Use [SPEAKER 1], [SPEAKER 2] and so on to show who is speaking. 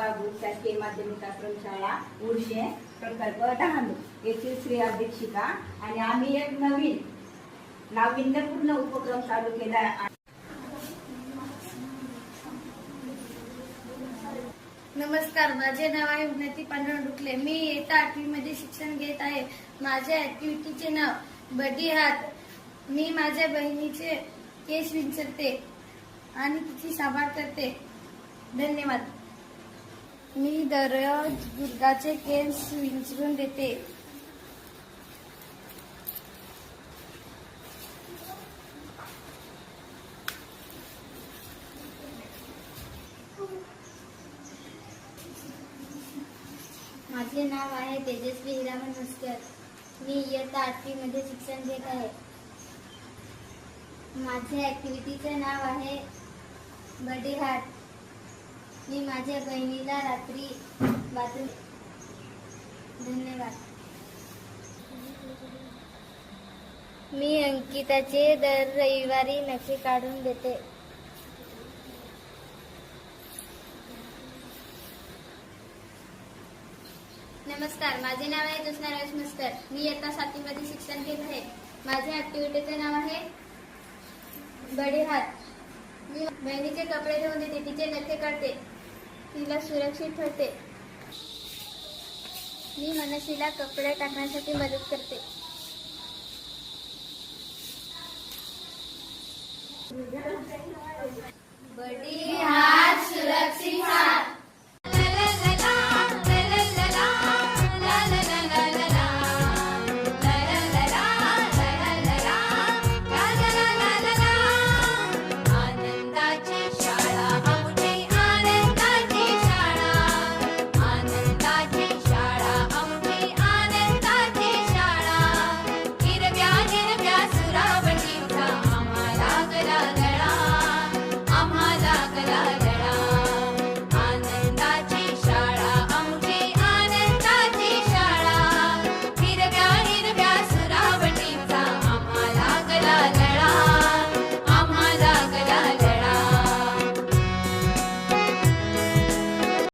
[SPEAKER 1] बाबू शासकीय माध्यमिक आश्रमशाळा उर्शे प्रकल्प डहाणू येथील श्री अध्यक्षिका आणि आम्ही एक नवीन नाविन्यपूर्ण उपक्रम चालू केला आहे।
[SPEAKER 2] नमस्कार, माझे नाव आहे उन्नती पांडुरंग डुकले। मी इयत्ता 8वी मध्ये शिक्षण घेत आहे। माझ्या ऍक्टिव्हिटीचे नाव बडी हात। मी माझ्या बहिणीचे केस विंचरते आणि तिची सांभाळ करते। धन्यवाद। मी दररोज दुर्गाचे केस विंचरून देते।
[SPEAKER 3] माझे नाव आहे तेजस्वी हिरामन मस्कर। मी इयत्ता 8वी मध्ये शिक्षण घेत आहे। माझ्या ऍक्टिव्हिटीचे नाव आहे बडी हार्ट। मी माझ्या बहिणीला रात्री बाथरूम। धन्यवाद। मी अंकिताचे दर रविवारी नखे काढून देते। नमस्कार, माझे नाव आहे ज्योत्स्ना रमेश मस्कर। मी इयत्ता 7वी मध्ये शिक्षण घेत आहे। माझ्या ऍक्टिव्हिटीचे नाव आहे बडी हात। मी बहिणीचे कपडे धुवून देते, तिचे नखे काढते, तिला सुरक्षित ठेवते। मी मनशीला कपडे टाकण्यासाठी मदत करते। बडी हात।